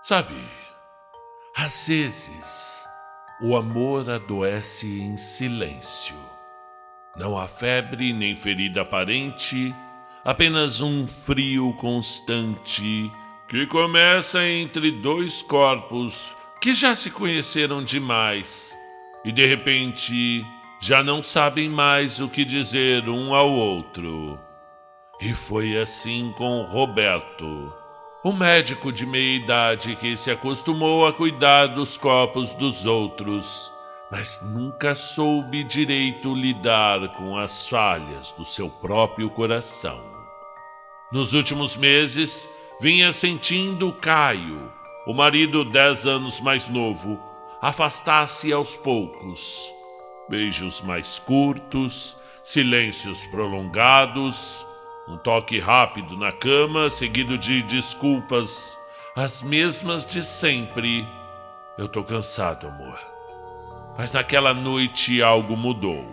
Sabe, às vezes o amor adoece em silêncio. Não há febre nem ferida aparente, apenas um frio constante que começa entre dois corpos que já se conheceram demais e de repente já não sabem mais o que dizer um ao outro. E foi assim com Roberto, o médico de meia-idade que se acostumou a cuidar dos corpos dos outros, mas nunca soube direito lidar com as falhas do seu próprio coração. Nos últimos meses, vinha sentindo Caio, o marido 10 anos mais novo, afastar-se aos poucos. Beijos mais curtos, silêncios prolongados, um toque rápido na cama, seguido de desculpas, as mesmas de sempre. Eu tô cansado, amor. Mas naquela noite algo mudou.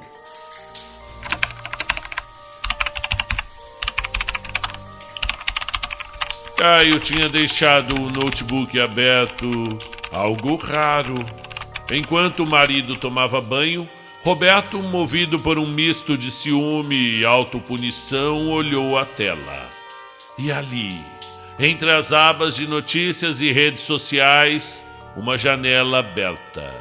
Caio tinha deixado o notebook aberto, algo raro. Enquanto o marido tomava banho, Roberto, movido por um misto de ciúme e autopunição, olhou a tela. E ali, entre as abas de notícias e redes sociais, uma janela aberta.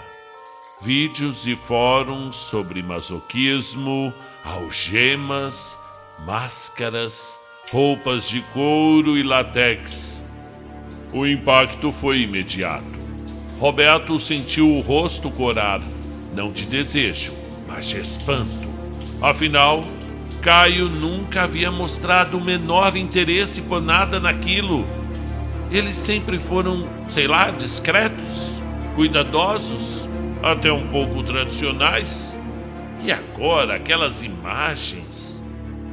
Vídeos e fóruns sobre masoquismo, algemas, máscaras, roupas de couro e látex. O impacto foi imediato. Roberto sentiu o rosto corar. Não de desejo, mas de espanto. Afinal, Caio nunca havia mostrado o menor interesse por nada naquilo. Eles sempre foram, discretos, cuidadosos, até um pouco tradicionais. E agora aquelas imagens,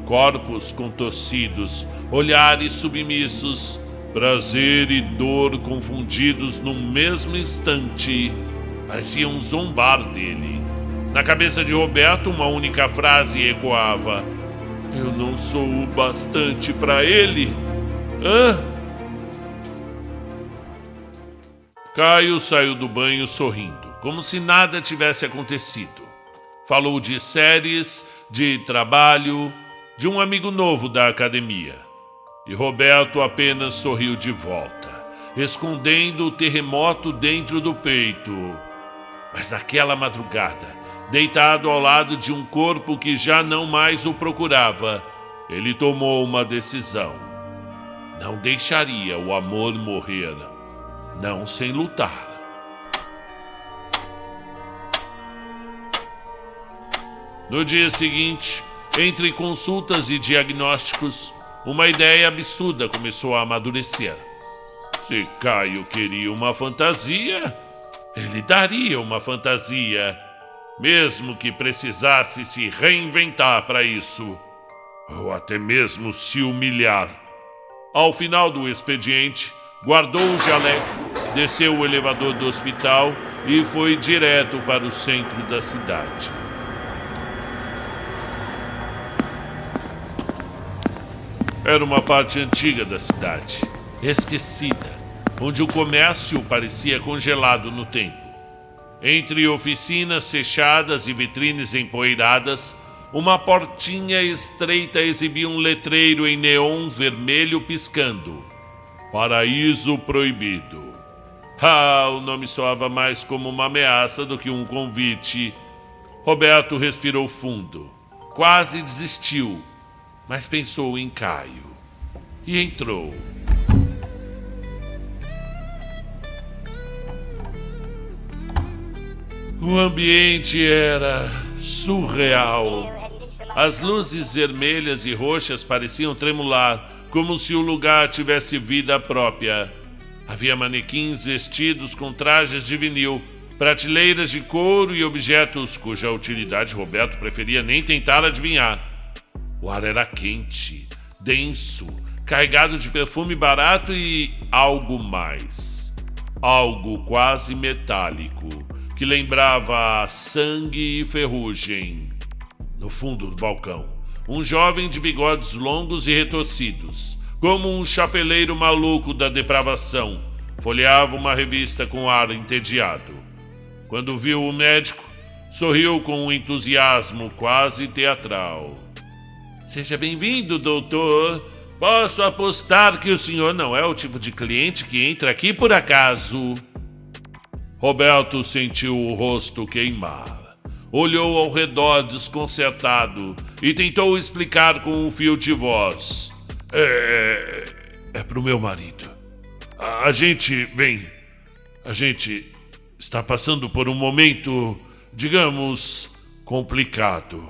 corpos contorcidos, olhares submissos, prazer e dor confundidos no mesmo instante, pareciam zombar dele. Na cabeça de Roberto, uma única frase ecoava: eu não sou o bastante para ele. Caio saiu do banho sorrindo, como se nada tivesse acontecido. Falou de séries, de trabalho, de um amigo novo da academia. E Roberto apenas sorriu de volta, escondendo o terremoto dentro do peito. Mas naquela madrugada, deitado ao lado de um corpo que já não mais o procurava, ele tomou uma decisão. Não deixaria o amor morrer, não sem lutar. No dia seguinte, entre consultas e diagnósticos, uma ideia absurda começou a amadurecer. Se Caio queria uma fantasia, ele daria uma fantasia, mesmo que precisasse se reinventar para isso, ou até mesmo se humilhar. Ao final do expediente, guardou o jaleco, desceu o elevador do hospital e foi direto para o centro da cidade. Era uma parte antiga da cidade, esquecida, onde o comércio parecia congelado no tempo. Entre oficinas fechadas e vitrines empoeiradas, uma portinha estreita exibia um letreiro em neon vermelho piscando: Paraíso Proibido. O nome soava mais como uma ameaça do que um convite. Roberto respirou fundo, quase desistiu, mas pensou em Caio e entrou. O ambiente era surreal. As luzes vermelhas e roxas pareciam tremular, como se o lugar tivesse vida própria. Havia manequins vestidos com trajes de vinil, prateleiras de couro e objetos cuja utilidade Roberto preferia nem tentar adivinhar. O ar era quente, denso, carregado de perfume barato e algo mais. Algo quase metálico, que lembrava sangue e ferrugem. No fundo do balcão, um jovem de bigodes longos e retorcidos, como um chapeleiro maluco da depravação, folheava uma revista com ar entediado. Quando viu o médico, sorriu com um entusiasmo quase teatral. Seja bem-vindo, doutor. Posso apostar que o senhor não é o tipo de cliente que entra aqui por acaso. Roberto sentiu o rosto queimar. Olhou ao redor desconcertado e tentou explicar com um fio de voz. É pro meu marido. A gente está passando por um momento, digamos, complicado.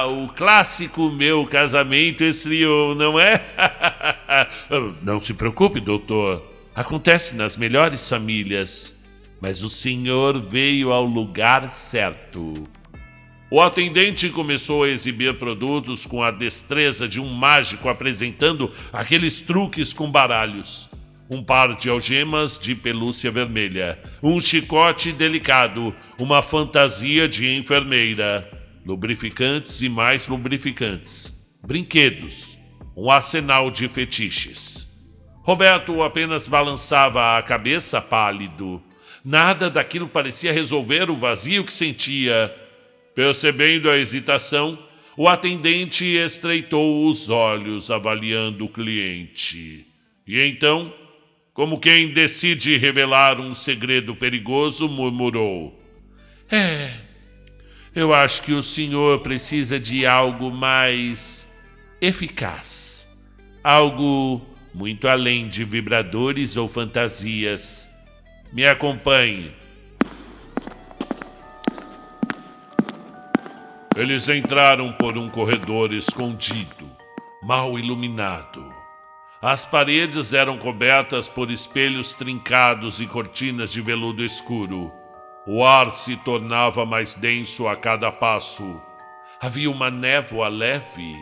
O clássico meu casamento esfriou, não é? Não se preocupe, doutor. Acontece nas melhores famílias. Mas o senhor veio ao lugar certo. O atendente começou a exibir produtos com a destreza de um mágico apresentando aqueles truques com baralhos. Um par de algemas de pelúcia vermelha, um chicote delicado, uma fantasia de enfermeira, lubrificantes e mais lubrificantes, brinquedos, um arsenal de fetiches. Roberto apenas balançava a cabeça pálido. Nada daquilo parecia resolver o vazio que sentia. Percebendo a hesitação, o atendente estreitou os olhos avaliando o cliente. E então, como quem decide revelar um segredo perigoso, murmurou. Eu acho que o senhor precisa de algo mais eficaz. Algo muito além de vibradores ou fantasias. Me acompanhe. Eles entraram por um corredor escondido, mal iluminado. As paredes eram cobertas por espelhos trincados e cortinas de veludo escuro. O ar se tornava mais denso a cada passo. Havia uma névoa leve,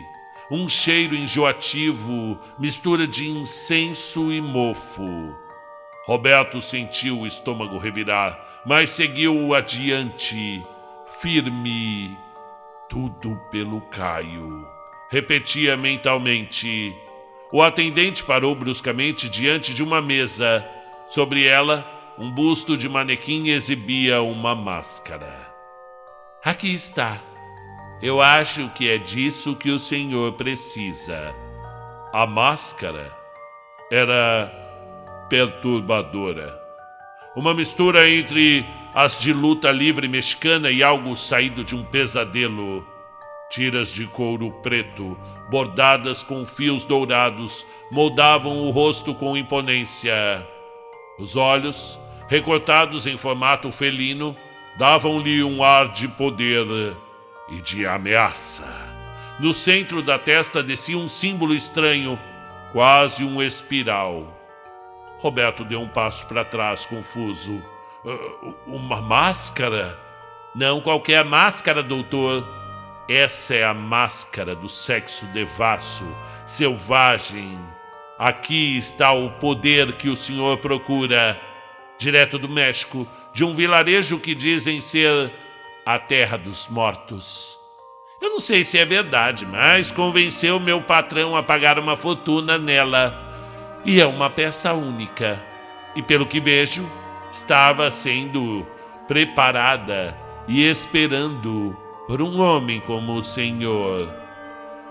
um cheiro enjoativo, mistura de incenso e mofo. Roberto sentiu o estômago revirar, mas seguiu adiante, firme. Tudo pelo Caio. Repetia mentalmente. O atendente parou bruscamente diante de uma mesa. Sobre ela, um busto de manequim exibia uma máscara. Aqui está. Eu acho que é disso que o senhor precisa. A máscara era perturbadora. Uma mistura entre as de luta livre mexicana e algo saído de um pesadelo. Tiras de couro preto, bordadas com fios dourados, moldavam o rosto com imponência. Os olhos, recortados em formato felino, davam-lhe um ar de poder e de ameaça. No centro da testa descia um símbolo estranho, quase um espiral. Roberto deu um passo para trás, confuso. Uma máscara? Não qualquer máscara, doutor. Essa é a máscara do sexo devasso, selvagem. Aqui está o poder que o senhor procura. Direto do México, de um vilarejo que dizem ser a terra dos mortos. Eu não sei se é verdade, mas convenceu meu patrão a pagar uma fortuna nela. E é uma peça única. E pelo que vejo, estava sendo preparada e esperando por um homem como o senhor.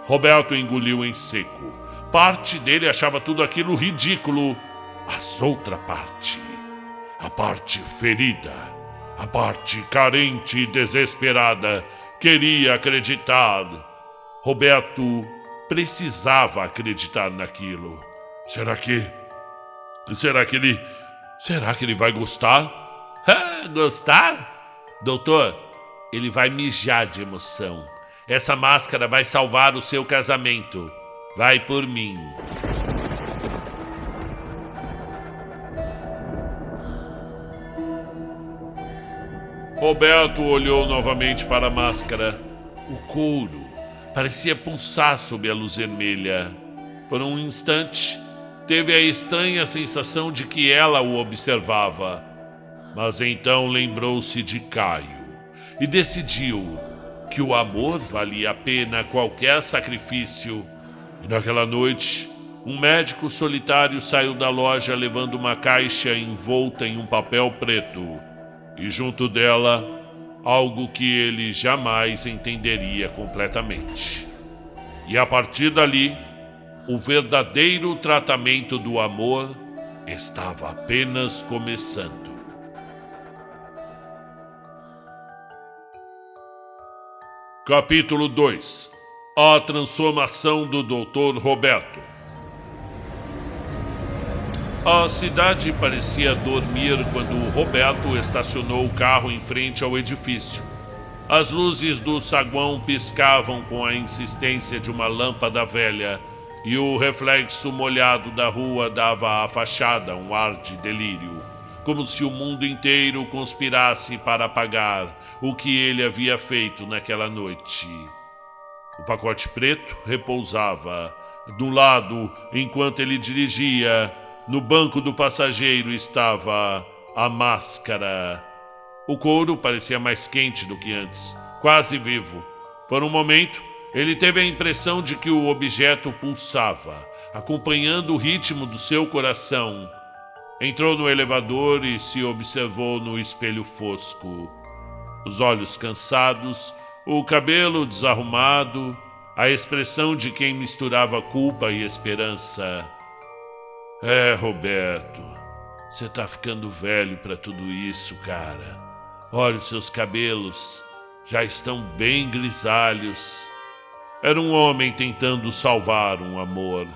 Roberto engoliu em seco. Parte dele achava tudo aquilo ridículo. Mas outra parte, a parte ferida, a parte carente e desesperada, queria acreditar. Roberto precisava acreditar naquilo. Será que ele vai gostar? Gostar? Doutor, ele vai mijar de emoção. Essa máscara vai salvar o seu casamento. Vai por mim. Roberto olhou novamente para a máscara. O couro parecia pulsar sob a luz vermelha. Por um instante, teve a estranha sensação de que ela o observava. Mas então lembrou-se de Caio e decidiu que o amor valia a pena qualquer sacrifício. E naquela noite, Um médico solitário saiu da loja levando uma caixa envolta em um papel preto e junto dela algo que ele jamais entenderia completamente. E a partir dali, o verdadeiro tratamento do amor estava apenas começando. Capítulo 2. A transformação do Dr. Roberto. A cidade parecia dormir quando Roberto estacionou o carro em frente ao edifício. As luzes do saguão piscavam com a insistência de uma lâmpada velha e o reflexo molhado da rua dava à fachada um ar de delírio, como se o mundo inteiro conspirasse para apagar o que ele havia feito naquela noite. O pacote preto repousava do lado enquanto ele dirigia. No banco do passageiro estava a máscara. O couro parecia mais quente do que antes, quase vivo. Por um momento, ele teve a impressão de que o objeto pulsava, acompanhando o ritmo do seu coração. Entrou no elevador e se observou no espelho fosco. Os olhos cansados, o cabelo desarrumado, a expressão de quem misturava culpa e esperança. Roberto, você tá ficando velho pra tudo isso, cara. Olha, os seus cabelos já estão bem grisalhos. Era um homem tentando salvar um amor,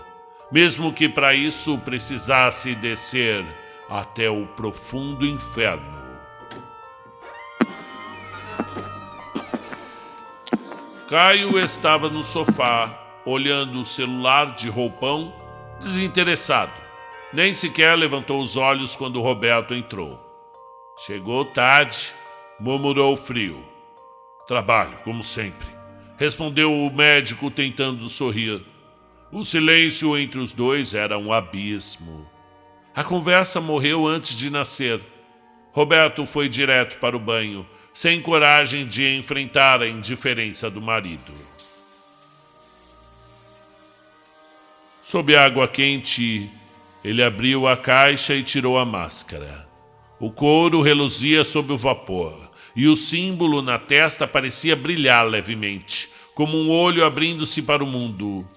mesmo que para isso precisasse descer até o profundo inferno. Caio estava no sofá, olhando o celular de roupão, desinteressado. Nem sequer levantou os olhos quando Roberto entrou. Chegou tarde, murmurou frio. Trabalho, como sempre, respondeu o médico tentando sorrir. O silêncio entre os dois era um abismo. A conversa morreu antes de nascer. Roberto foi direto para o banho, sem coragem de enfrentar a indiferença do marido. Sob a água quente, ele abriu a caixa e tirou a máscara. O couro reluzia sob o vapor, e o símbolo na testa parecia brilhar levemente, como um olho abrindo-se para o mundo.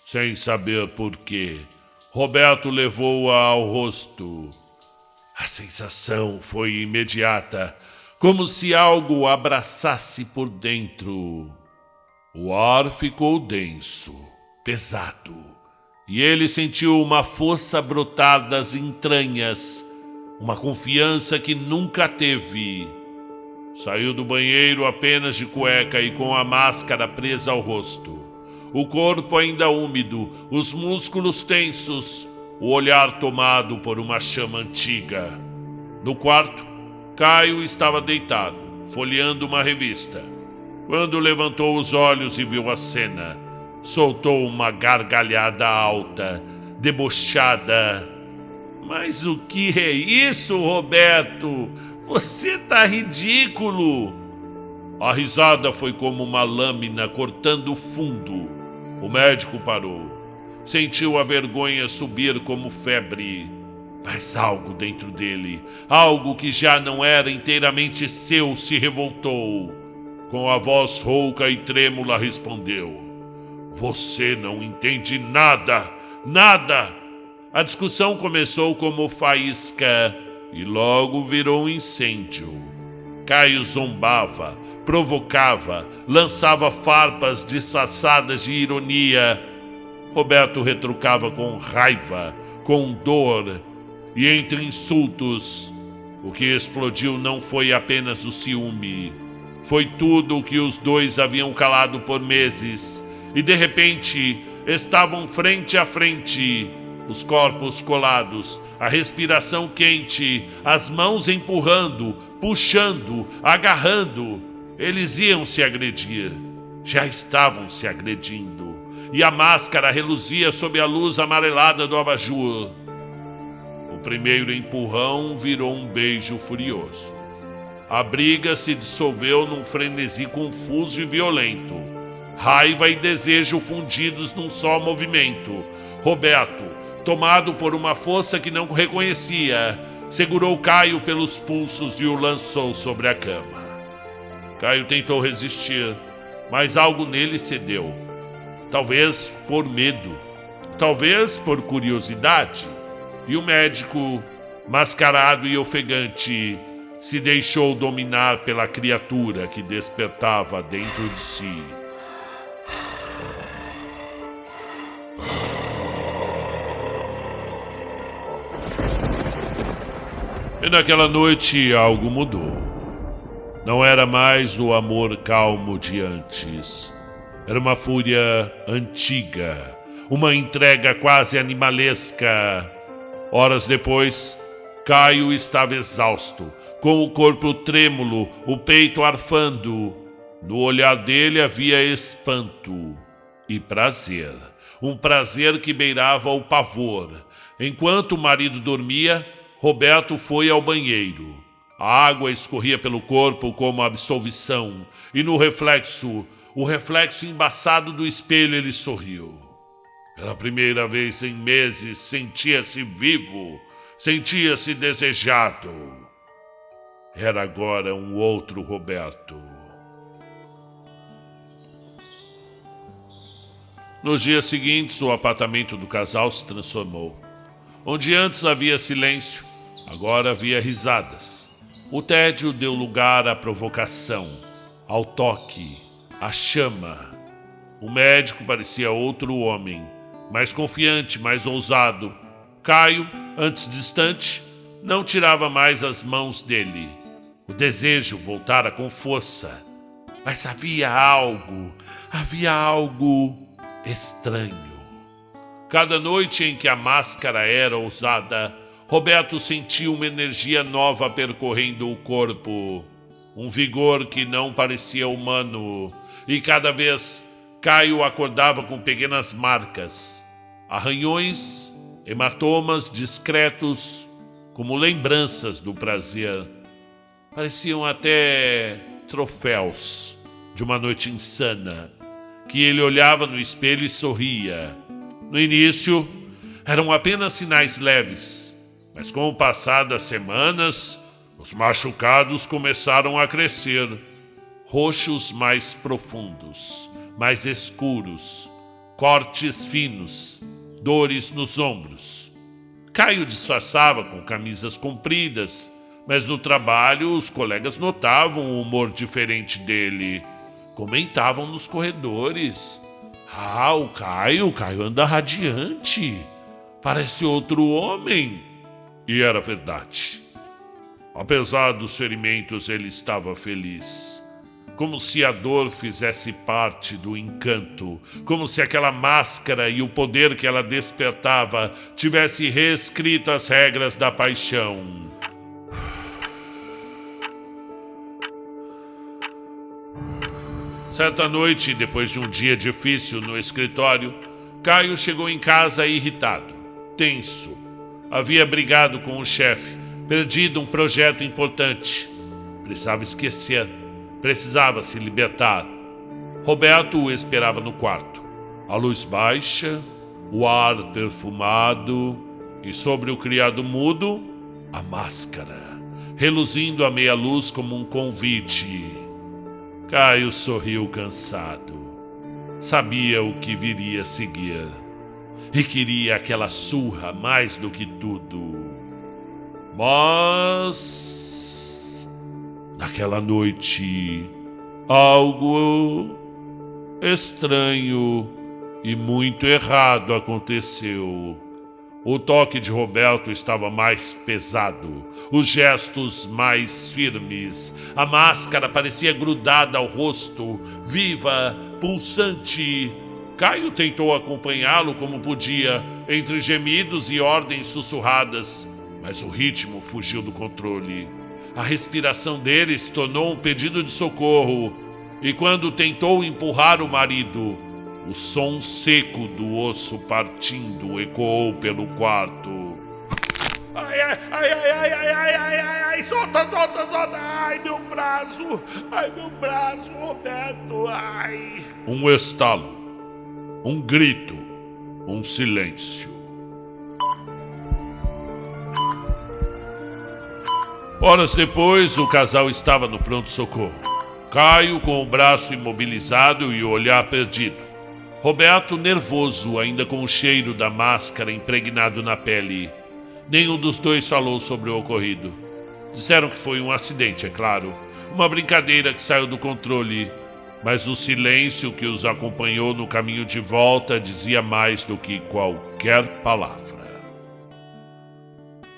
Sem saber por quê, Roberto levou-a ao rosto. A sensação foi imediata, como se algo o abraçasse por dentro. O ar ficou denso, pesado, e ele sentiu uma força brotar das entranhas, uma confiança que nunca teve. Saiu do banheiro apenas de cueca e com a máscara presa ao rosto. O corpo ainda úmido, os músculos tensos, o olhar tomado por uma chama antiga. No quarto, Caio estava deitado, folheando uma revista. Quando levantou os olhos e viu a cena, soltou uma gargalhada alta, debochada. Mas o que é isso, Roberto? Você tá ridículo! A risada foi como uma lâmina cortando o fundo. O médico parou. Sentiu a vergonha subir como febre. Mas algo dentro dele, algo que já não era inteiramente seu, se revoltou. Com a voz rouca e trêmula respondeu: Você não entende nada, nada! A discussão começou como faísca e logo virou um incêndio. Caio zombava, provocava, lançava farpas disfarçadas de ironia. Roberto retrucava com raiva, com dor, e entre insultos, o que explodiu não foi apenas o ciúme. Foi tudo o que os dois haviam calado por meses, e de repente estavam frente a frente, os corpos colados, a respiração quente, as mãos empurrando, puxando, agarrando. Eles iam se agredir, já estavam se agredindo, e a máscara reluzia sob a luz amarelada do abajur. O primeiro empurrão virou um beijo furioso. A briga se dissolveu num frenesi confuso e violento. Raiva e desejo fundidos num só movimento. Roberto, tomado por uma força que não reconhecia, segurou Caio pelos pulsos e o lançou sobre a cama. Caio tentou resistir, mas algo nele cedeu. Talvez por medo, talvez por curiosidade. E o médico, mascarado e ofegante, se deixou dominar pela criatura que despertava dentro de si. E naquela noite algo mudou. Não era mais o amor calmo de antes. Era uma fúria antiga, uma entrega quase animalesca. Horas depois, Caio estava exausto, com o corpo trêmulo, o peito arfando. No olhar dele havia espanto e prazer. Um prazer que beirava o pavor. Enquanto o marido dormia, Roberto foi ao banheiro. A água escorria pelo corpo como absolvição, e no reflexo, o reflexo embaçado do espelho, ele sorriu. Pela primeira vez em meses, sentia-se vivo, sentia-se desejado. Era agora um outro Roberto. Nos dias seguintes, o apartamento do casal se transformou. Onde antes havia silêncio, agora havia risadas. O tédio deu lugar à provocação, ao toque, à chama. O médico parecia outro homem, mais confiante, mais ousado. Caio, antes distante, não tirava mais as mãos dele. O desejo voltara com força. Mas havia algo estranho. Cada noite em que a máscara era usada, Roberto sentia uma energia nova percorrendo o corpo, um vigor que não parecia humano, e cada vez Caio acordava com pequenas marcas, arranhões, hematomas discretos, como lembranças do prazer. Pareciam até troféus de uma noite insana, que ele olhava no espelho e sorria. No início, eram apenas sinais leves, mas com o passar das semanas, os machucados começaram a crescer. Roxos mais profundos, mais escuros, cortes finos, dores nos ombros. Caio disfarçava com camisas compridas, mas no trabalho os colegas notavam o humor diferente dele. Comentavam nos corredores. O Caio anda radiante. Parece outro homem. E era verdade. Apesar dos ferimentos, ele estava feliz. Como se a dor fizesse parte do encanto. Como se aquela máscara e o poder que ela despertava tivesse reescrito as regras da paixão. Certa noite, depois de um dia difícil no escritório, Caio chegou em casa irritado, tenso. Havia brigado com o chefe, perdido um projeto importante. Precisava esquecer, precisava se libertar. Roberto o esperava no quarto. A luz baixa, o ar perfumado e sobre o criado mudo, a máscara, reluzindo à meia luz como um convite. Caio sorriu cansado. Sabia o que viria a seguir. E queria aquela surra mais do que tudo. Mas naquela noite, algo estranho e muito errado aconteceu. O toque de Roberto estava mais pesado, os gestos mais firmes. A máscara parecia grudada ao rosto, viva, pulsante. Caio tentou acompanhá-lo como podia, entre gemidos e ordens sussurradas, mas o ritmo fugiu do controle. A respiração dele se tornou um pedido de socorro, e quando tentou empurrar o marido, o som seco do osso partindo ecoou pelo quarto. Ai, solta, ai, meu braço, Roberto, ai. Um estalo, um grito, um silêncio. Horas depois, o casal estava no pronto-socorro. Caio com o braço imobilizado e o olhar perdido. Roberto nervoso, ainda com o cheiro da máscara impregnado na pele. Nenhum dos dois falou sobre o ocorrido. Disseram que foi um acidente, é claro. Uma brincadeira que saiu do controle. Mas o silêncio que os acompanhou no caminho de volta dizia mais do que qualquer palavra.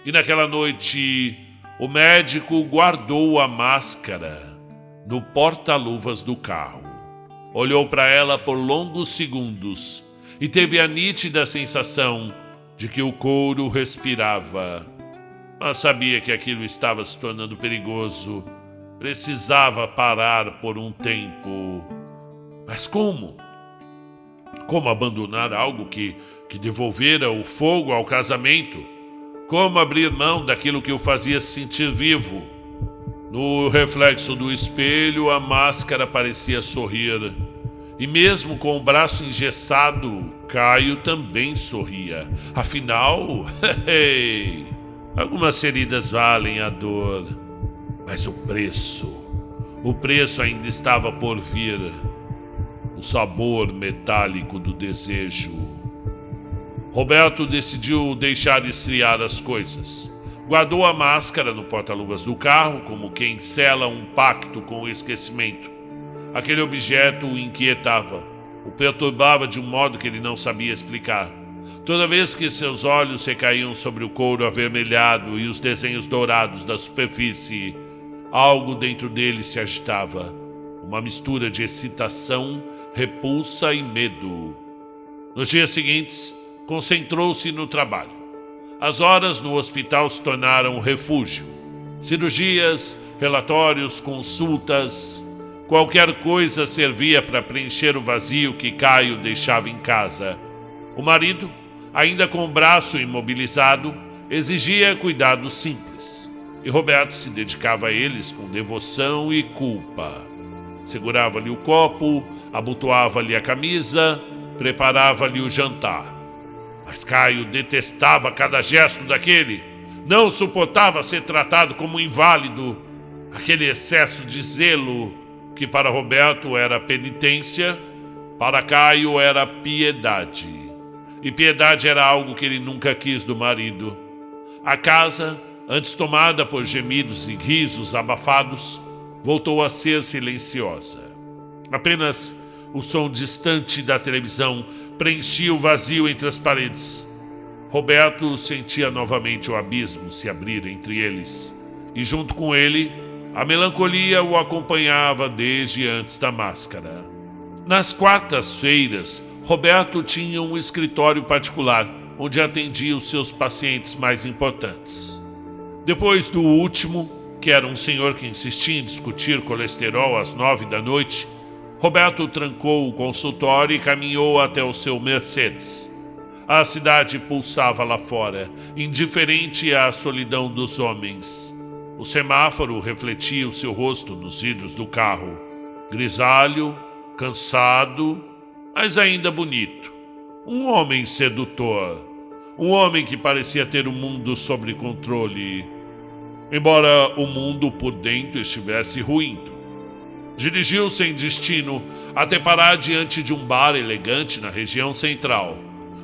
E naquela noite, o médico guardou a máscara no porta-luvas do carro. Olhou para ela por longos segundos e teve a nítida sensação de que o couro respirava. Mas sabia que aquilo estava se tornando perigoso. Precisava parar por um tempo. Mas como? Como abandonar algo que devolvera o fogo ao casamento? Como abrir mão daquilo que o fazia se sentir vivo? No reflexo do espelho, a máscara parecia sorrir. E mesmo com o braço engessado, Caio também sorria. Afinal, algumas feridas valem a dor. Mas o preço ainda estava por vir. O sabor metálico do desejo. Roberto decidiu deixar esfriar as coisas. Guardou a máscara no porta-luvas do carro, como quem sela um pacto com o esquecimento. Aquele objeto o inquietava, o perturbava de um modo que ele não sabia explicar. Toda vez que seus olhos recaíam sobre o couro avermelhado e os desenhos dourados da superfície, algo dentro dele se agitava. Uma mistura de excitação, repulsa e medo. Nos dias seguintes, concentrou-se no trabalho. As horas no hospital se tornaram um refúgio. Cirurgias, relatórios, consultas, qualquer coisa servia para preencher o vazio que Caio deixava em casa. O marido, ainda com o braço imobilizado, exigia cuidados simples. E Roberto se dedicava a eles com devoção e culpa. Segurava-lhe o copo, abotoava-lhe a camisa, preparava-lhe o jantar. Mas Caio detestava cada gesto daquele. Não suportava ser tratado como inválido. Aquele excesso de zelo que para Roberto era penitência, para Caio era piedade. E piedade era algo que ele nunca quis do marido. A casa, antes tomada por gemidos e risos abafados, voltou a ser silenciosa. Apenas o som distante da televisão preenchia o vazio entre as paredes. Roberto sentia novamente o abismo se abrir entre eles. E junto com ele, a melancolia o acompanhava desde antes da máscara. Nas quartas-feiras, Roberto tinha um escritório particular, onde atendia os seus pacientes mais importantes. Depois do último, que era um senhor que insistia em discutir colesterol às 9 da noite, Roberto trancou o consultório e caminhou até o seu Mercedes. A cidade pulsava lá fora, indiferente à solidão dos homens. O semáforo refletia o seu rosto nos vidros do carro. Grisalho, cansado, mas ainda bonito. Um homem sedutor. Um homem que parecia ter o mundo sob controle, embora o mundo por dentro estivesse ruindo. Dirigiu sem destino até parar diante de um bar elegante na região central.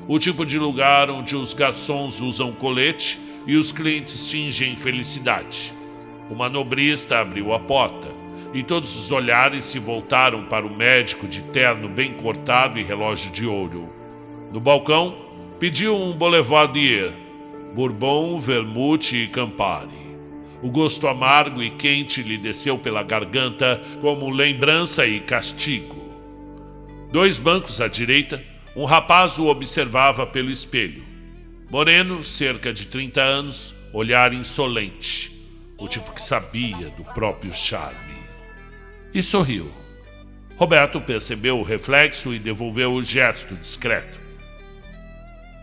O tipo de lugar onde os garçons usam colete e os clientes fingem felicidade. O manobrista abriu a porta e todos os olhares se voltaram para o médico de terno bem cortado e relógio de ouro. No balcão, pediu um Boulevardier, Bourbon, Vermute e Campari. O gosto amargo e quente lhe desceu pela garganta como lembrança e castigo. 2 bancos à direita, um rapaz o observava pelo espelho. Moreno, cerca de 30 anos, olhar insolente. O tipo que sabia do próprio charme. E sorriu. Roberto percebeu o reflexo e devolveu o gesto discreto.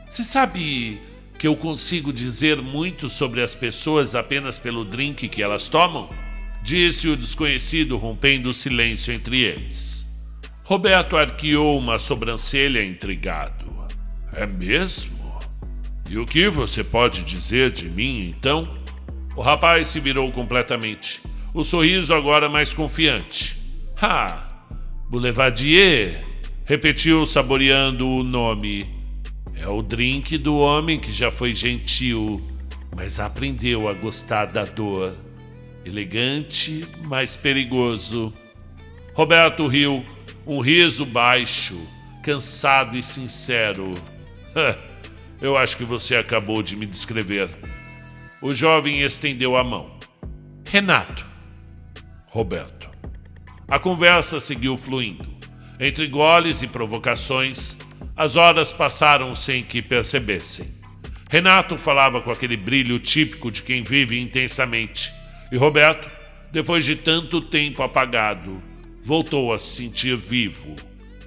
Você sabe que eu consigo dizer muito sobre as pessoas apenas pelo drink que elas tomam? Disse o desconhecido, rompendo o silêncio entre eles. Roberto arqueou uma sobrancelha intrigado. É mesmo? E o que você pode dizer de mim, então? O rapaz se virou completamente, o sorriso agora mais confiante. Boulevardier, repetiu saboreando o nome. É o drink do homem que já foi gentil, mas aprendeu a gostar da dor. Elegante, mas perigoso. Roberto riu, um riso baixo, cansado e sincero. Eu acho que você acabou de me descrever. O jovem estendeu a mão. Renato. Roberto. A conversa seguiu fluindo. Entre goles e provocações, as horas passaram sem que percebessem. Renato falava com aquele brilho típico de quem vive intensamente. E Roberto, depois de tanto tempo apagado, voltou a se sentir vivo,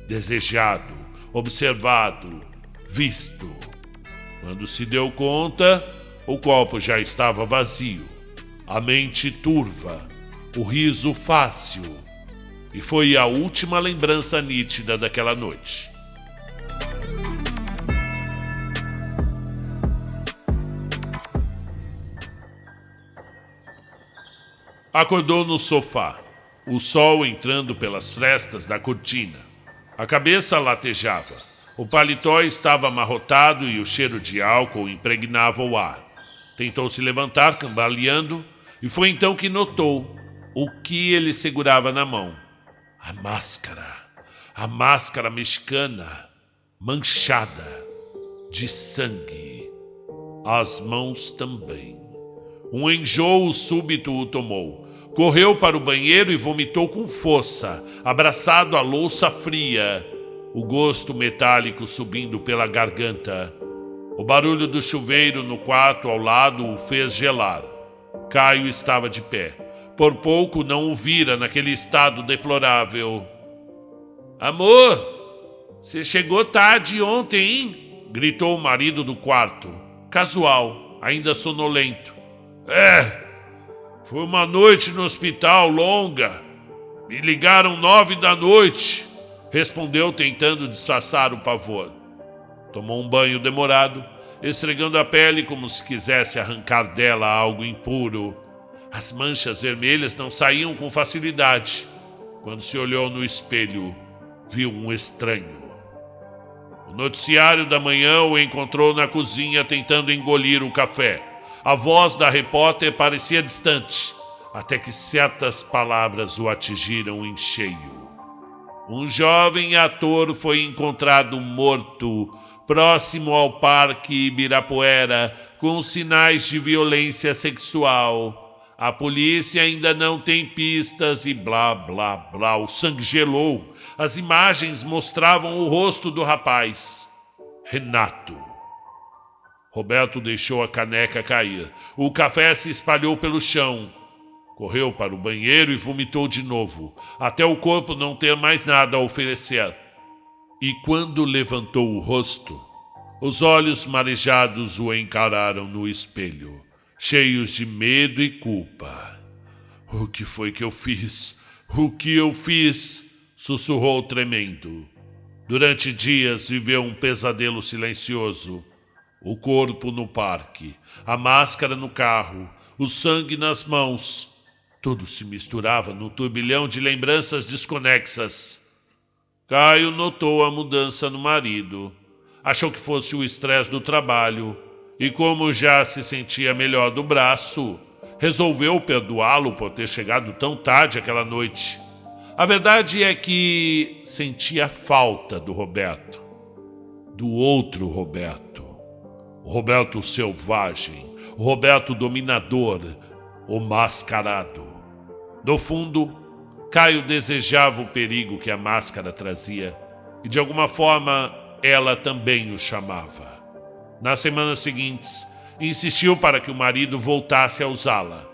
desejado, observado, visto. Quando se deu conta, o copo já estava vazio, a mente turva, o riso fácil. E foi a última lembrança nítida daquela noite. Acordou no sofá, o sol entrando pelas frestas da cortina. A cabeça latejava, o paletó estava amarrotado e o cheiro de álcool impregnava o ar. Tentou se levantar, cambaleando, e foi então que notou o que ele segurava na mão. A máscara mexicana, manchada de sangue. As mãos também. Um enjoo súbito o tomou. Correu para o banheiro e vomitou com força, abraçado à louça fria, o gosto metálico subindo pela garganta. O barulho do chuveiro no quarto ao lado o fez gelar. Caio estava de pé. Por pouco não o vira naquele estado deplorável. Amor, você chegou tarde ontem, hein? Gritou o marido do quarto, casual, ainda sonolento. Foi uma noite no hospital longa. Me ligaram 9 da noite, respondeu tentando disfarçar o pavor. Tomou um banho demorado, esfregando a pele como se quisesse arrancar dela algo impuro. As manchas vermelhas não saíam com facilidade. Quando se olhou no espelho, viu um estranho. O noticiário da manhã o encontrou na cozinha tentando engolir o café. A voz da repórter parecia distante, até que certas palavras o atingiram em cheio. Um jovem ator foi encontrado morto próximo ao Parque Ibirapuera, com sinais de violência sexual. A polícia ainda não tem pistas e blá, blá, blá. O sangue gelou. As imagens mostravam o rosto do rapaz. Renato. Roberto deixou a caneca cair. O café se espalhou pelo chão. Correu para o banheiro e vomitou de novo, até o corpo não ter mais nada a oferecer. E quando levantou o rosto, os olhos marejados o encararam no espelho, cheios de medo e culpa. O que foi que eu fiz? O que eu fiz? Sussurrou tremendo. Durante dias viveu um pesadelo silencioso. O corpo no parque, a máscara no carro, o sangue nas mãos. Tudo se misturava num turbilhão de lembranças desconexas. Caio notou a mudança no marido. Achou que fosse o estresse do trabalho. E como já se sentia melhor do braço, resolveu perdoá-lo por ter chegado tão tarde aquela noite. A verdade é que sentia falta do Roberto. Do outro Roberto. O Roberto selvagem, o Roberto dominador, o mascarado. No fundo, Caio desejava o perigo que a máscara trazia e, de alguma forma, ela também o chamava. Nas semanas seguintes, insistiu para que o marido voltasse a usá-la.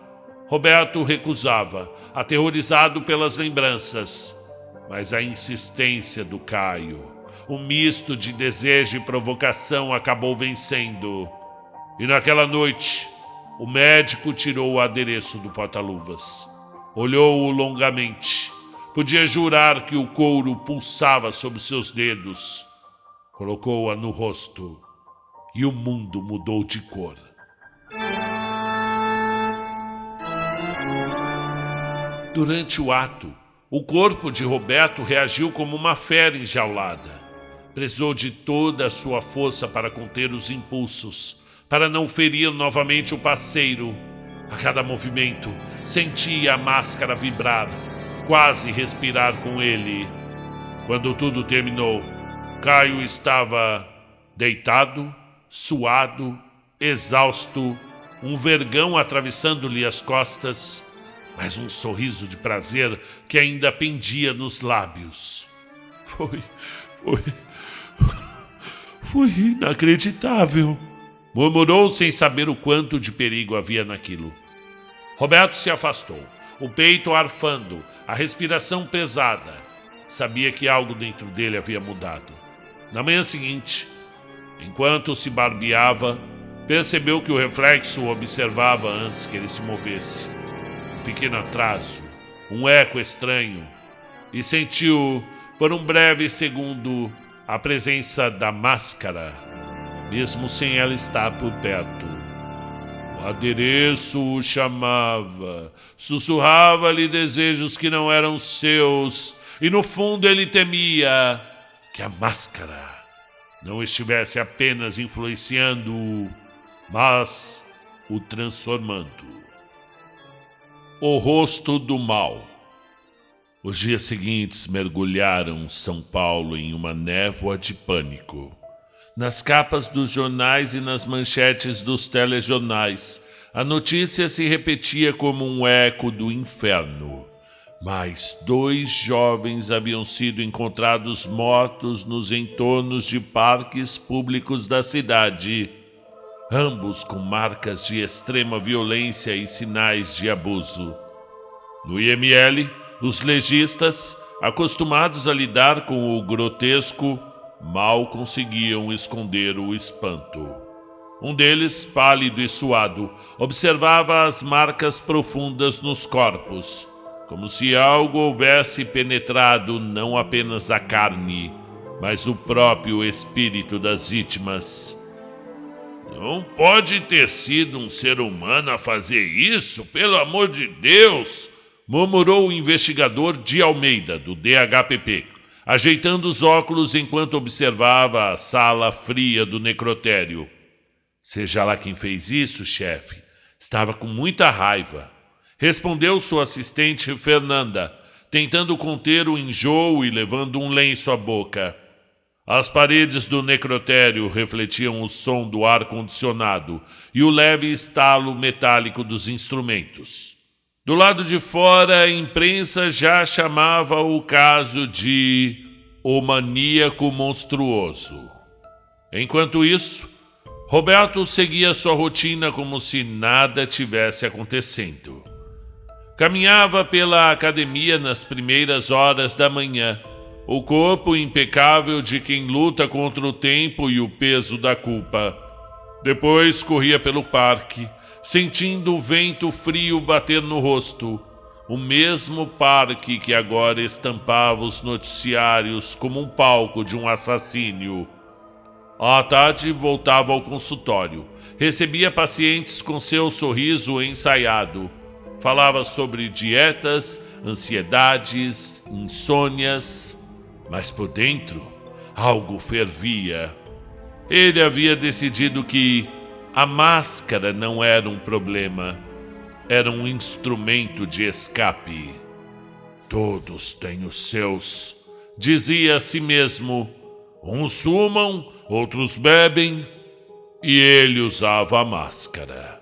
Roberto recusava, aterrorizado pelas lembranças, mas a insistência do Caio, um misto de desejo e provocação, acabou vencendo. E naquela noite, o médico tirou o adereço do porta-luvas. Olhou-o longamente. Podia jurar que o couro pulsava sob seus dedos. colocou-a no rosto e o mundo mudou de cor. Durante o ato, o corpo de Roberto reagiu como uma fera enjaulada. Precisou de toda a sua força para conter os impulsos, para não ferir novamente o parceiro. A cada movimento, sentia a máscara vibrar, quase respirar com ele. Quando tudo terminou, Caio estava deitado, suado, exausto, um vergão atravessando-lhe as costas, mas um sorriso de prazer que ainda pendia nos lábios. Foi inacreditável, murmurou sem saber o quanto de perigo havia naquilo. Roberto se afastou, o peito arfando, a respiração pesada. Sabia que algo dentro dele havia mudado. Na manhã seguinte, enquanto se barbeava, percebeu que o reflexo o observava antes que ele se movesse. Um pequeno atraso, um eco estranho, e sentiu, por um breve segundo, a presença da máscara, mesmo sem ela estar por perto. O adereço o chamava, sussurrava-lhe desejos que não eram seus, e no fundo ele temia que a máscara não estivesse apenas influenciando-o, mas o transformando. O rosto do mal. Os dias seguintes mergulharam São Paulo em uma névoa de pânico. Nas capas dos jornais e nas manchetes dos telejornais, a notícia se repetia como um eco do inferno. Mais 2 jovens haviam sido encontrados mortos nos entornos de parques públicos da cidade, ambos com marcas de extrema violência e sinais de abuso. No IML, os legistas, acostumados a lidar com o grotesco, mal conseguiam esconder o espanto. Um deles, pálido e suado, observava as marcas profundas nos corpos, como se algo houvesse penetrado não apenas a carne, mas o próprio espírito das vítimas. Não pode ter sido um ser humano a fazer isso, pelo amor de Deus! Murmurou o investigador de Almeida, do DHPP, ajeitando os óculos enquanto observava a sala fria do necrotério. Seja lá quem fez isso, chefe, estava com muita raiva, respondeu sua assistente Fernanda, tentando conter o enjoo e levando um lenço à boca. As paredes do necrotério refletiam o som do ar-condicionado e o leve estalo metálico dos instrumentos. Do lado de fora, a imprensa já chamava o caso de O Maníaco Monstruoso. Enquanto isso, Roberto seguia sua rotina como se nada tivesse acontecendo. Caminhava pela academia nas primeiras horas da manhã, o corpo impecável de quem luta contra o tempo e o peso da culpa. Depois corria pelo parque, sentindo o vento frio bater no rosto, o mesmo parque que agora estampava os noticiários como um palco de um assassínio. À tarde voltava ao consultório, recebia pacientes com seu sorriso ensaiado, falava sobre dietas, ansiedades, insônias, mas por dentro algo fervia. Ele havia decidido que a máscara não era um problema, era um instrumento de escape. Todos têm os seus, dizia a si mesmo. Uns fumam, outros bebem, e ele usava a máscara.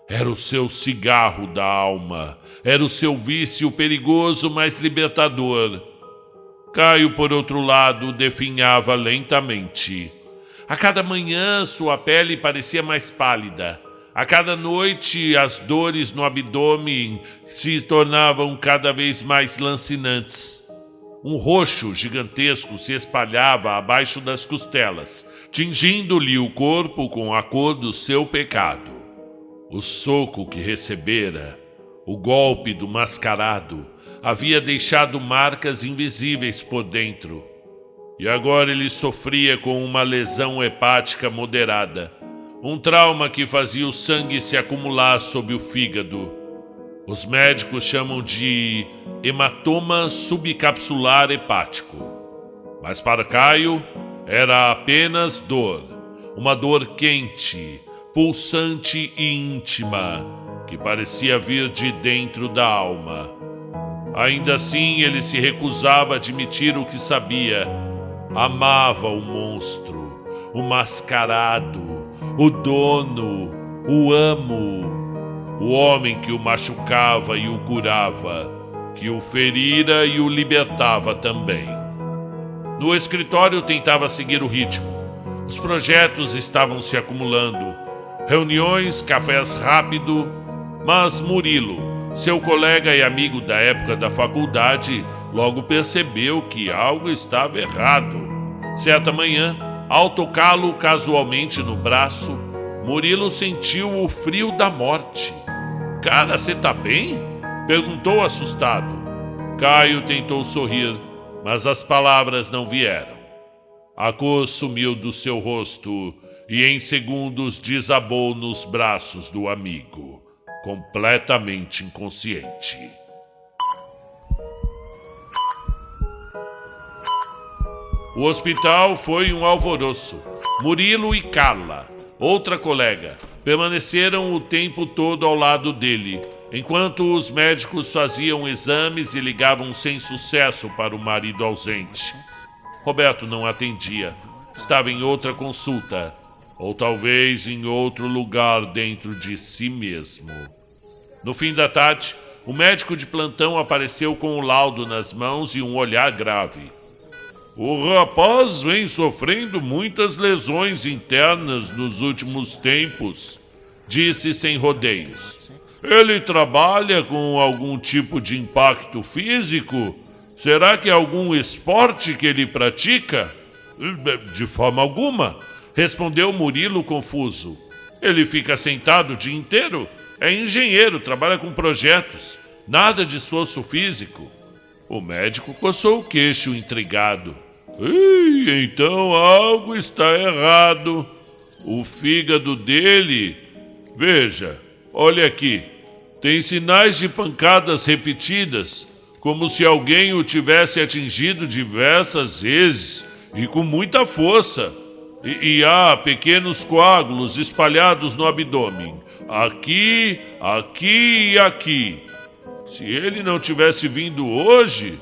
Era o seu cigarro da alma, era o seu vício perigoso, mas libertador. Caio, por outro lado, definhava lentamente. A cada manhã, sua pele parecia mais pálida. A cada noite, as dores no abdômen se tornavam cada vez mais lancinantes. Um roxo gigantesco se espalhava abaixo das costelas, tingindo-lhe o corpo com a cor do seu pecado. O soco que recebera, o golpe do mascarado, havia deixado marcas invisíveis por dentro. e agora ele sofria com uma lesão hepática moderada, um trauma que fazia o sangue se acumular sob o fígado. Os médicos chamam de hematoma subcapsular hepático. Mas para Caio era apenas dor, uma dor quente, pulsante e íntima, que parecia vir de dentro da alma. Ainda assim, ele se recusava a admitir o que sabia. Amava o monstro, o mascarado, o dono, o amo, o homem que o machucava e o curava, que o ferira e o libertava também. No escritório tentava seguir o ritmo. Os projetos estavam se acumulando, reuniões, cafés rápido, mas Murilo, seu colega e amigo da época da faculdade, logo percebeu que algo estava errado. Certa manhã, ao tocá-lo casualmente no braço, Murilo sentiu o frio da morte. "Cara, você tá bem?" perguntou assustado. Caio tentou sorrir, mas as palavras não vieram. A cor sumiu do seu rosto e em segundos desabou nos braços do amigo, completamente inconsciente. O hospital foi um alvoroço. Murilo e Carla, outra colega, permaneceram o tempo todo ao lado dele, enquanto os médicos faziam exames e ligavam sem sucesso para o marido ausente. Roberto não atendia. Estava em outra consulta, ou talvez em outro lugar dentro de si mesmo. No fim da tarde, o médico de plantão apareceu com o laudo nas mãos e um olhar grave. "O rapaz vem sofrendo muitas lesões internas nos últimos tempos", disse sem rodeios. "Ele trabalha com algum tipo de impacto físico? Será que é algum esporte que ele pratica?" "De forma alguma", respondeu Murilo confuso. "Ele fica sentado o dia inteiro? É engenheiro, trabalha com projetos. Nada de esforço físico." O médico coçou o queixo intrigado. Então algo está errado. O fígado dele... Veja, olha aqui. Tem sinais de pancadas repetidas, como se alguém o tivesse atingido diversas vezes e com muita força. E há pequenos coágulos espalhados no abdômen. Aqui, aqui e aqui. Se ele não tivesse vindo hoje...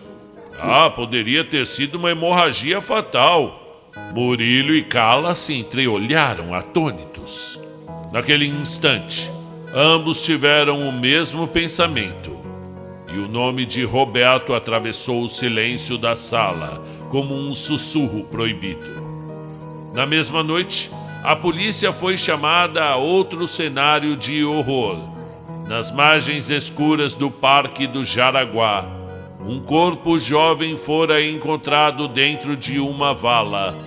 poderia ter sido uma hemorragia fatal. Murilo e Carla se entreolharam atônitos. Naquele instante, ambos tiveram o mesmo pensamento. E o nome de Roberto atravessou o silêncio da sala, como um sussurro proibido. Na mesma noite, a polícia foi chamada a outro cenário de horror. Nas margens escuras do Parque do Jaraguá, um corpo jovem fora encontrado dentro de uma vala.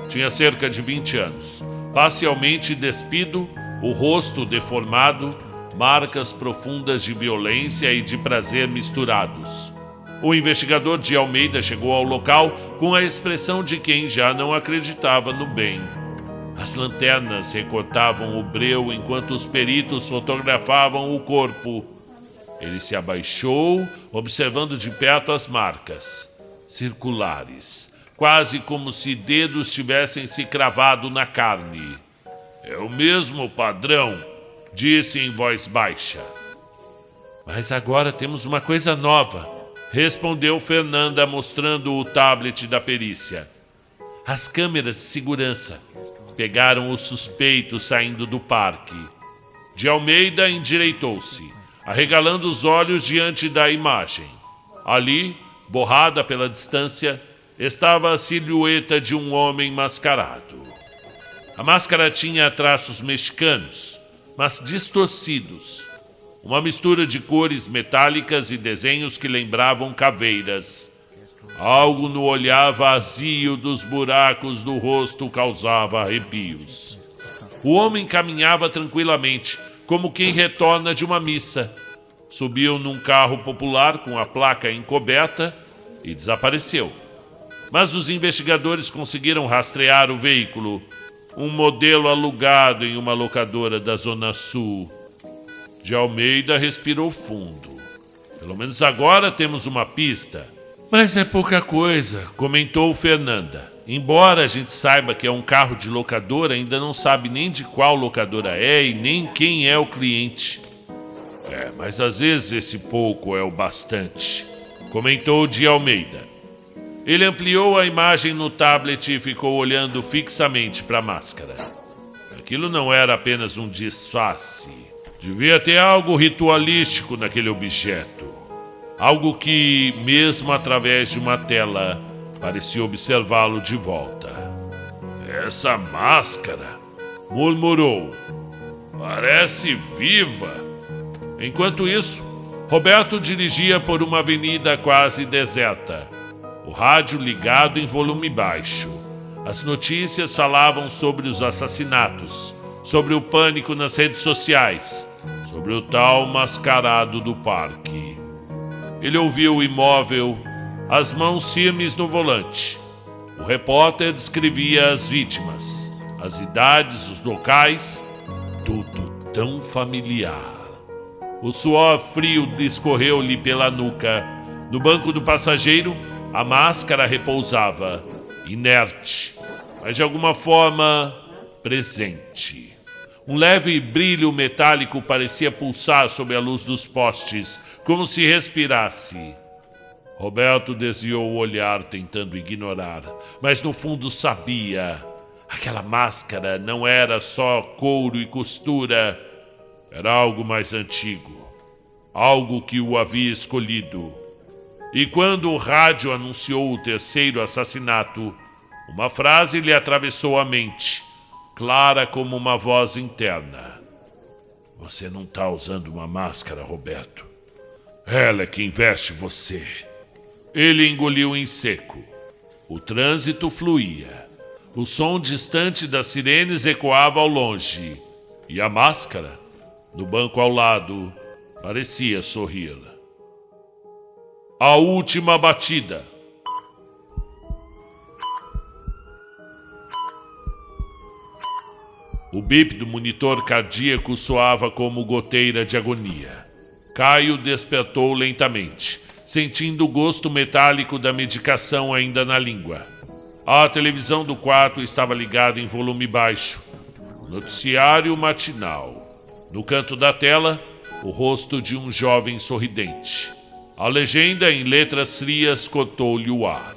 Tinha cerca de 20 anos, parcialmente despido, o rosto deformado, marcas profundas de violência e de prazer misturados. O investigador de Almeida chegou ao local com a expressão de quem já não acreditava no bem. As lanternas recortavam o breu enquanto os peritos fotografavam o corpo. Ele se abaixou, observando de perto as marcas, circulares, quase como se dedos tivessem se cravado na carne. "É o mesmo padrão", disse em voz baixa. "Mas agora temos uma coisa nova", respondeu Fernanda, mostrando o tablet da perícia. As câmeras de segurança pegaram o suspeito saindo do parque. De Almeida endireitou-se, arregalando os olhos diante da imagem. Ali, borrada pela distância, estava a silhueta de um homem mascarado. A máscara tinha traços mexicanos, mas distorcidos. Uma mistura de cores metálicas e desenhos que lembravam caveiras. Algo no olhar vazio dos buracos do rosto causava arrepios. O homem caminhava tranquilamente, como quem retorna de uma missa. Subiu num carro popular com a placa encoberta e desapareceu. Mas os investigadores conseguiram rastrear o veículo, um modelo alugado em uma locadora da Zona Sul. De Almeida respirou fundo. Pelo menos agora temos uma pista. Mas é pouca coisa, comentou Fernanda. Embora a gente saiba que é um carro de locadora, ainda não sabe nem de qual locadora é e nem quem é o cliente. Mas às vezes esse pouco é o bastante, comentou de Almeida. Ele ampliou a imagem no tablet e ficou olhando fixamente para a máscara. Aquilo não era apenas um disfarce. Devia ter algo ritualístico naquele objeto. Algo que, mesmo através de uma tela, parecia observá-lo de volta. Essa máscara, murmurou. Parece viva. Enquanto isso, Roberto dirigia por uma avenida quase deserta. O rádio ligado em volume baixo. As notícias falavam sobre os assassinatos, sobre o pânico nas redes sociais, sobre o tal mascarado do parque. Ele ouviu o imóvel, as mãos firmes no volante. O repórter descrevia as vítimas, as idades, os locais, tudo tão familiar. O suor frio escorreu-lhe pela nuca. No banco do passageiro, a máscara repousava, inerte, mas de alguma forma presente. Um leve brilho metálico parecia pulsar sob a luz dos postes, como se respirasse. Roberto desviou o olhar tentando ignorar, mas no fundo sabia. Aquela máscara não era só couro e costura, era algo mais antigo, algo que o havia escolhido. E quando o rádio anunciou o terceiro assassinato, uma frase lhe atravessou a mente, clara como uma voz interna. Você não está usando uma máscara, Roberto. Ela é quem veste você. Ele engoliu em seco. O trânsito fluía. O som distante das sirenes ecoava ao longe. E a máscara, no banco ao lado, parecia sorrir. A última batida. O bip do monitor cardíaco soava como goteira de agonia. Caio despertou lentamente, sentindo o gosto metálico da medicação ainda na língua. A televisão do quarto estava ligada em volume baixo. Noticiário matinal. No canto da tela, o rosto de um jovem sorridente. A legenda em letras frias cortou-lhe o ar.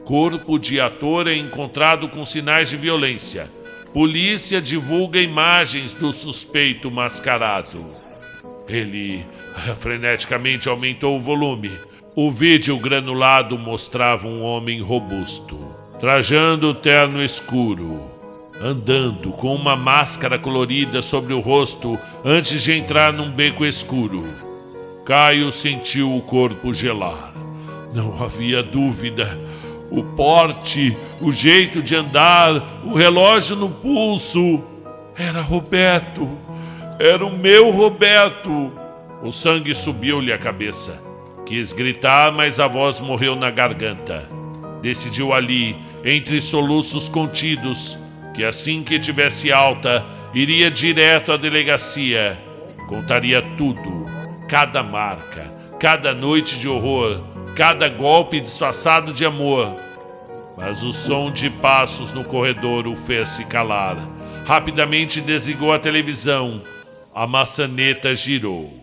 Corpo de ator é encontrado com sinais de violência. Polícia divulga imagens do suspeito mascarado. Ele freneticamente aumentou o volume. O vídeo granulado mostrava um homem robusto, trajando terno escuro, andando com uma máscara colorida sobre o rosto antes de entrar num beco escuro. Caio sentiu o corpo gelar. Não havia dúvida. O porte, o jeito de andar, o relógio no pulso. Era Roberto. Era o meu Roberto. O sangue subiu-lhe à cabeça. Quis gritar, mas a voz morreu na garganta. Decidiu ali, entre soluços contidos, que assim que tivesse alta, iria direto à delegacia. Contaria tudo, cada marca, cada noite de horror, cada golpe disfarçado de amor. Mas o som de passos no corredor o fez se calar. Rapidamente desligou a televisão. A maçaneta girou.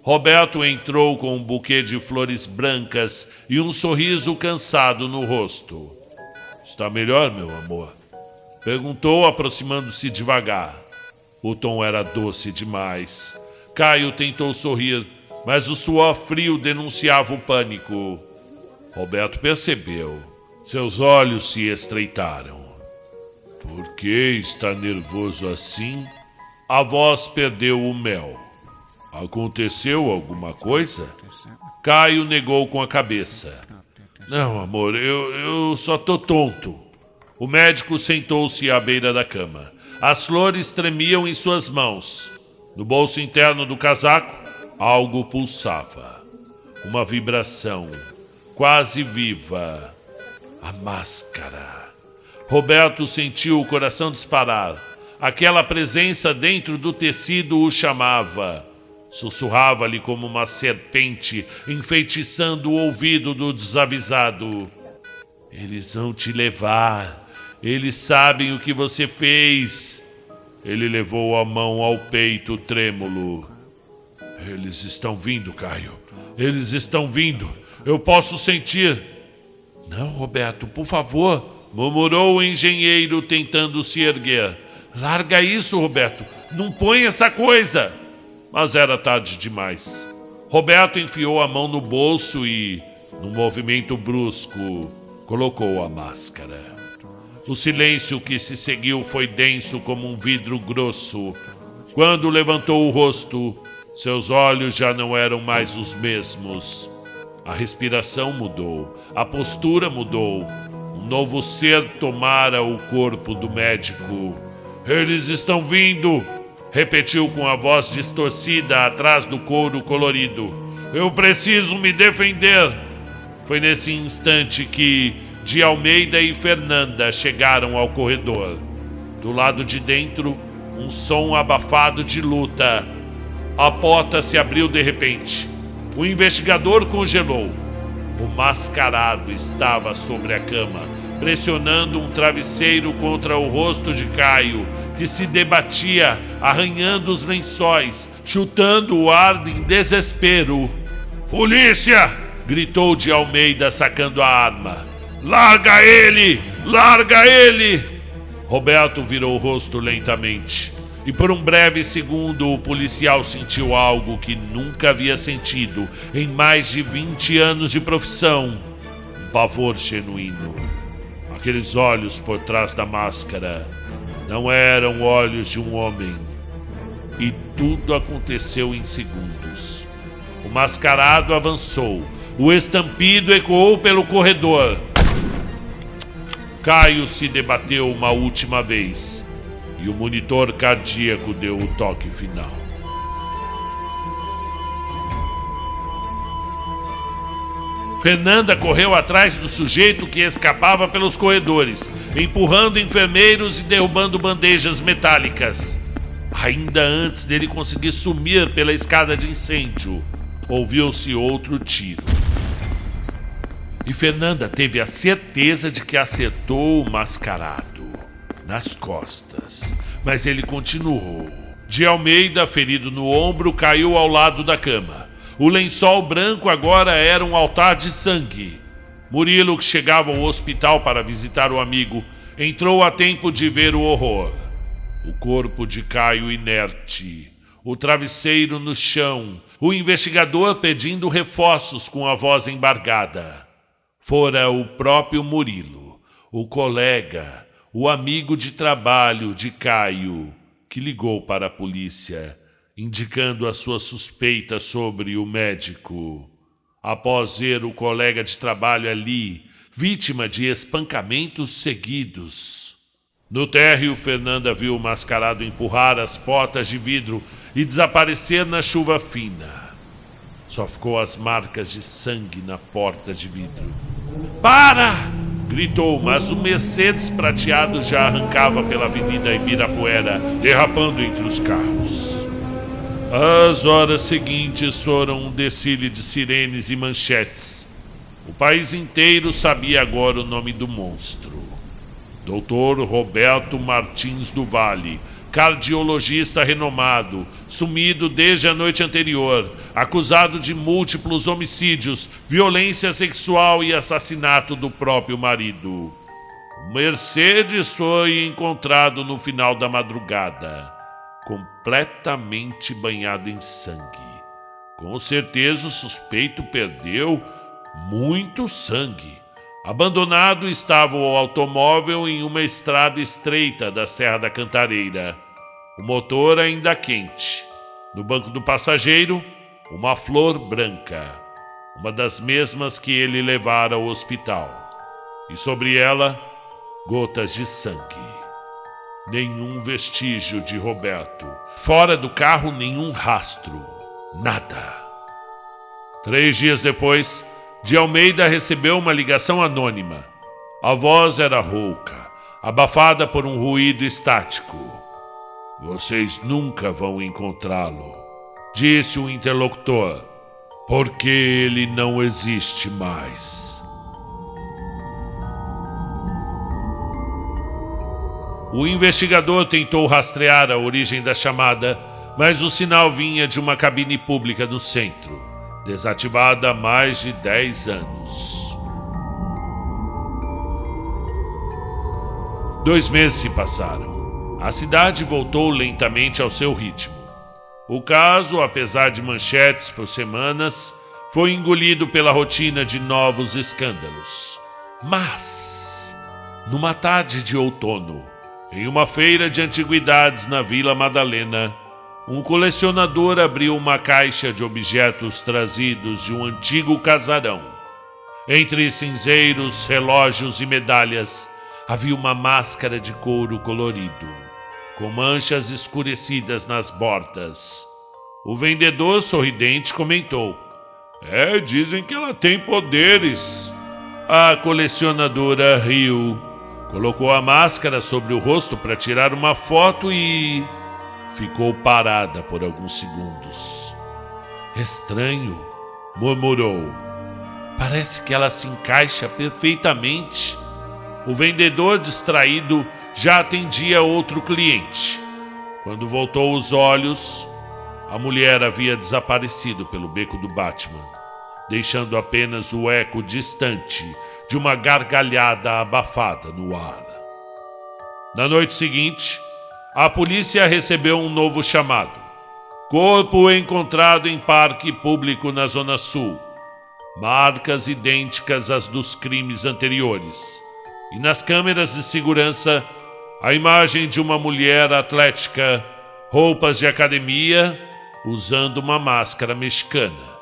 Roberto entrou com um buquê de flores brancas e um sorriso cansado no rosto. Está melhor, meu amor? Perguntou, aproximando-se devagar. O tom era doce demais. Caio tentou sorrir, mas o suor frio denunciava o pânico. Roberto percebeu. Seus olhos se estreitaram. Por que está nervoso assim? A voz perdeu o mel. Aconteceu alguma coisa? Caio negou com a cabeça. Não, amor, eu só tô tonto. O médico sentou-se à beira da cama. As flores tremiam em suas mãos. No bolso interno do casaco, algo pulsava. Uma vibração, quase viva. A máscara. Roberto sentiu o coração disparar. Aquela presença dentro do tecido o chamava. Sussurrava-lhe como uma serpente, enfeitiçando o ouvido do desavisado. Eles vão te levar. Eles sabem o que você fez. Ele levou a mão ao peito trêmulo. Eles estão vindo, Caio. Eles estão vindo. Eu posso sentir. Não, Roberto, por favor, murmurou o engenheiro tentando se erguer. Larga isso, Roberto. Não põe essa coisa. Mas era tarde demais. Roberto enfiou a mão no bolso e, num movimento brusco, colocou a máscara. O silêncio que se seguiu foi denso como um vidro grosso. Quando levantou o rosto, seus olhos já não eram mais os mesmos. A respiração mudou, a postura mudou. Um novo ser tomara o corpo do médico. Eles estão vindo! Repetiu com a voz distorcida atrás do couro colorido. Eu preciso me defender! Foi nesse instante que de Almeida e Fernanda chegaram ao corredor. Do lado de dentro, um som abafado de luta. A porta se abriu de repente. O investigador congelou. O mascarado estava sobre a cama, pressionando um travesseiro contra o rosto de Caio, que se debatia, arranhando os lençóis, chutando o ar em desespero. Polícia! Gritou de Almeida, sacando a arma. Larga ele! Larga ele! Roberto virou o rosto lentamente. E por um breve segundo o policial sentiu algo que nunca havia sentido em mais de 20 anos de profissão. Um pavor genuíno. Aqueles olhos por trás da máscara não eram olhos de um homem. E tudo aconteceu em segundos. O mascarado avançou. O estampido ecoou pelo corredor. Caio se debateu uma última vez. E o monitor cardíaco deu o toque final. Fernanda correu atrás do sujeito que escapava pelos corredores, empurrando enfermeiros e derrubando bandejas metálicas. Ainda antes dele conseguir sumir pela escada de incêndio, ouviu-se outro tiro. E Fernanda teve a certeza de que acertou o mascarado nas costas, mas ele continuou. De Almeida, ferido no ombro, caiu ao lado da cama. O lençol branco agora era um altar de sangue. Murilo, que chegava ao hospital para visitar o amigo, entrou a tempo de ver o horror. O corpo de Caio inerte, o travesseiro no chão, o investigador pedindo reforços com a voz embargada. Fora o próprio Murilo, o colega, o amigo de trabalho de Caio, que ligou para a polícia, indicando a sua suspeita sobre o médico. Após ver o colega de trabalho ali, vítima de espancamentos seguidos. No térreo, Fernanda viu o mascarado empurrar as portas de vidro e desaparecer na chuva fina. Só ficou as marcas de sangue na porta de vidro. Para! Gritou, mas o Mercedes prateado já arrancava pela Avenida Ibirapuera, derrapando entre os carros. As horas seguintes foram um desfile de sirenes e manchetes. O país inteiro sabia agora o nome do monstro. Dr. Roberto Martins do Vale, cardiologista renomado, sumido desde a noite anterior, acusado de múltiplos homicídios, violência sexual e assassinato do próprio marido. O Mercedes foi encontrado no final da madrugada, completamente banhado em sangue. Com certeza o suspeito perdeu muito sangue. Abandonado estava o automóvel em uma estrada estreita da Serra da Cantareira. O motor ainda quente. No banco do passageiro, uma flor branca, uma das mesmas que ele levara ao hospital. E sobre ela, gotas de sangue. Nenhum vestígio de Roberto. Fora do carro, nenhum rastro. Nada. 3 dias depois, de Almeida recebeu uma ligação anônima. A voz era rouca, abafada por um ruído estático. Vocês nunca vão encontrá-lo, disse o interlocutor, porque ele não existe mais. O investigador tentou rastrear a origem da chamada, mas o sinal vinha de uma cabine pública no centro, desativada há mais de 10 anos. 2 meses se passaram. A cidade voltou lentamente ao seu ritmo. O caso, apesar de manchetes por semanas, foi engolido pela rotina de novos escândalos. Mas, numa tarde de outono, em uma feira de antiguidades na Vila Madalena, um colecionador abriu uma caixa de objetos trazidos de um antigo casarão. Entre cinzeiros, relógios e medalhas, havia uma máscara de couro colorido, com manchas escurecidas nas bordas. O vendedor sorridente comentou: dizem que ela tem poderes. A colecionadora riu, colocou a máscara sobre o rosto para tirar uma foto e ficou parada por alguns segundos. Estranho, murmurou. Parece que ela se encaixa perfeitamente. O vendedor, distraído, já atendia outro cliente. Quando voltou os olhos, a mulher havia desaparecido pelo beco do Batman, deixando apenas o eco distante de uma gargalhada abafada no ar. Na noite seguinte, a polícia recebeu um novo chamado. Corpo encontrado em parque público na Zona Sul. Marcas idênticas às dos crimes anteriores. E nas câmeras de segurança, a imagem de uma mulher atlética, roupas de academia, usando uma máscara mexicana.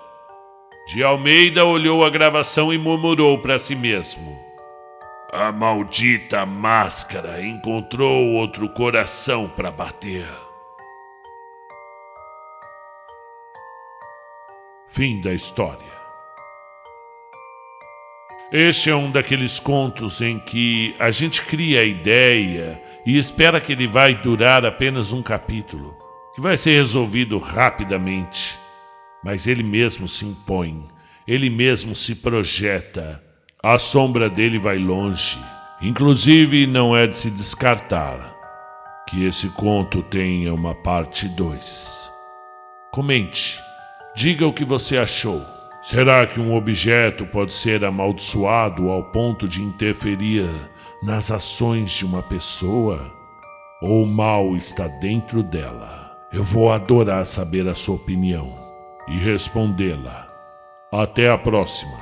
De Almeida olhou a gravação e murmurou para si mesmo: a maldita máscara encontrou outro coração para bater. Fim da história. Este é um daqueles contos em que a gente cria a ideia e espera que ele vai durar apenas um capítulo, que vai ser resolvido rapidamente. Mas ele mesmo se impõe, ele mesmo se projeta. A sombra dele vai longe. Inclusive, não é de se descartar que esse conto tenha uma parte 2. Comente, diga o que você achou. Será que um objeto pode ser amaldiçoado ao ponto de interferir nas ações de uma pessoa? Ou o mal está dentro dela? Eu vou adorar saber a sua opinião e respondê-la. Até a próxima.